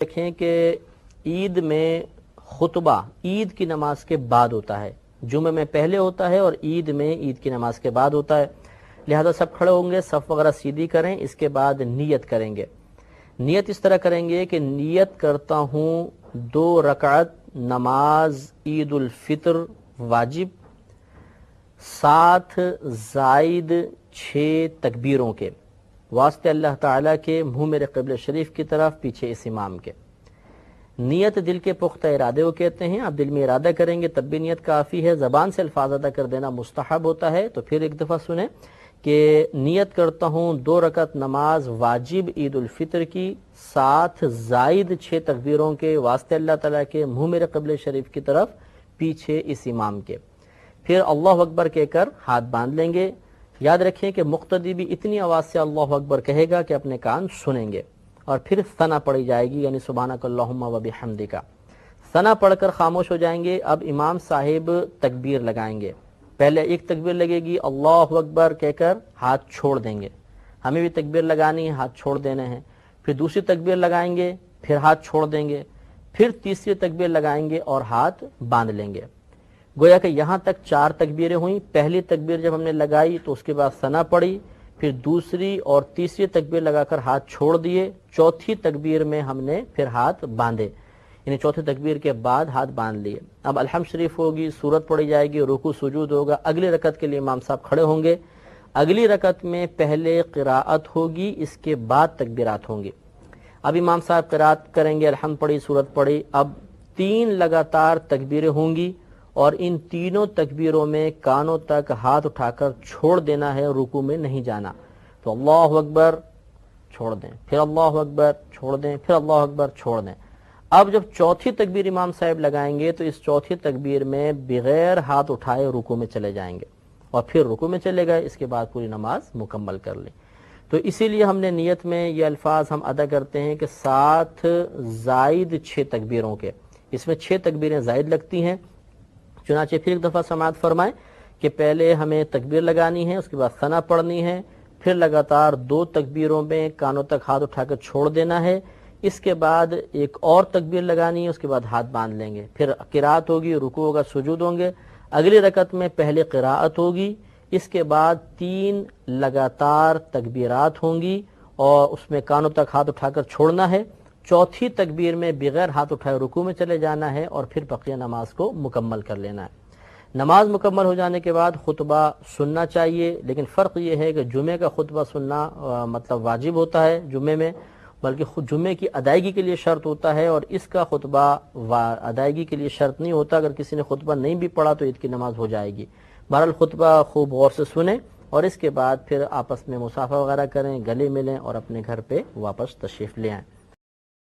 دیکھیں کہ عید میں خطبہ عید کی نماز کے بعد ہوتا ہے، جمعہ میں پہلے ہوتا ہے اور عید میں عید کی نماز کے بعد ہوتا ہے. لہذا سب کھڑے ہوں گے، صف وغیرہ سیدھی کریں، اس کے بعد نیت کریں گے. نیت اس طرح کریں گے کہ نیت کرتا ہوں 2 رکعت نماز عید الفطر واجب 7 زائد 6 تکبیروں کے واسطے اللہ تعالیٰ کے، منہ میرے قبلہ شریف کی طرف، پیچھے اس امام کے. نیت دل کے پختہ ارادے کو کہتے ہیں. آپ دل میں ارادہ کریں گے تب بھی نیت کافی ہے، زبان سے الفاظ ادا کر دینا مستحب ہوتا ہے. تو پھر ایک دفعہ سنیں کہ نیت کرتا ہوں 2 رکعت نماز واجب عید الفطر کی 7 زائد 6 تکبیروں کے واسطے اللہ تعالیٰ کے، منہ میرے قبلہ شریف کی طرف، پیچھے اس امام کے. پھر اللہ اکبر کہہ کر ہاتھ باندھ لیں گے. یاد رکھیں کہ مقتدی بھی اتنی آواز سے اللہ اکبر کہے گا کہ اپنے کان سنیں گے. اور پھر ثنا پڑھی جائے گی، یعنی سبحانک اللہم و بحمدک. ثنا پڑھ کر خاموش ہو جائیں گے. اب امام صاحب تکبیر لگائیں گے. پہلے ایک تکبیر لگے گی، اللہ اکبر کہہ کر ہاتھ چھوڑ دیں گے. ہمیں بھی تکبیر لگانی ہے، ہاتھ چھوڑ دینے ہیں. پھر دوسری تکبیر لگائیں گے، پھر ہاتھ چھوڑ دیں گے. پھر تیسری تکبیر لگائیں گے اور ہاتھ باندھ لیں گے. گویا کہ یہاں تک 4 تکبیریں ہوئیں. پہلی تکبیر جب ہم نے لگائی تو اس کے بعد ثنا پڑھی، پھر دوسری اور تیسری تکبیر لگا کر ہاتھ چھوڑ دیے. چوتھی تکبیر میں ہم نے پھر ہاتھ باندھے، یعنی چوتھی تکبیر کے بعد ہاتھ باندھ لیے. اب الحمد شریف ہوگی، سورت پڑھی جائے گی، رکوع سجود ہوگا. اگلی رکعت کے لیے امام صاحب کھڑے ہوں گے. اگلی رکعت میں پہلے قراءت ہوگی، اس کے بعد تکبیرات ہوں گی. اب امام صاحب قراءت کریں گے، الحمد پڑھی، سورت پڑھی. اب 3 لگاتار تکبیریں ہوں گی اور ان تینوں تکبیروں میں کانوں تک ہاتھ اٹھا کر چھوڑ دینا ہے، رکوع میں نہیں جانا. تو اللہ اکبر چھوڑ دیں، پھر اللہ اکبر چھوڑ دیں، پھر اللہ اکبر چھوڑ دیں. اب جب چوتھی تکبیر امام صاحب لگائیں گے تو اس چوتھی تکبیر میں بغیر ہاتھ اٹھائے رکوع میں چلے جائیں گے اور پھر رکوع میں چلے گئے. اس کے بعد پوری نماز مکمل کر لیں. تو اسی لیے ہم نے نیت میں یہ الفاظ ہم ادا کرتے ہیں کہ 7 زائد 6 تکبیروں کے. اس میں 6 تکبیریں زائد لگتی ہیں. چنانچہ پھر ایک دفعہ سماعت فرمائیں کہ پہلے ہمیں تکبیر لگانی ہے، اس کے بعد ثنا پڑھنی ہے، پھر لگاتار 2 تکبیروں میں کانوں تک ہاتھ اٹھا کر چھوڑ دینا ہے. اس کے بعد ایک اور تکبیر لگانی ہے، اس کے بعد ہاتھ باندھ لیں گے. پھر قراءت ہوگی، رکوع ہوگا، سجود ہوں گے. اگلی رکعت میں پہلے قراءت ہوگی، اس کے بعد 3 لگاتار تکبیرات ہوں گی اور اس میں کانوں تک ہاتھ اٹھا کر چھوڑنا ہے. چوتھی تکبیر میں بغیر ہاتھ اٹھائے رکوع میں چلے جانا ہے اور پھر بقیہ نماز کو مکمل کر لینا ہے. نماز مکمل ہو جانے کے بعد خطبہ سننا چاہیے، لیکن فرق یہ ہے کہ جمعے کا خطبہ سننا مطلب واجب ہوتا ہے جمعے میں، بلکہ خود جمعے کی ادائیگی کے لیے شرط ہوتا ہے، اور اس کا خطبہ ادائیگی کے لیے شرط نہیں ہوتا. اگر کسی نے خطبہ نہیں بھی پڑھا تو عید کی نماز ہو جائے گی. بہرحال خطبہ خوب غور سے سنیں اور اس کے بعد پھر آپس میں مصافحہ وغیرہ کریں، گلے ملیں اور اپنے گھر پہ واپس تشریف لے آئیں.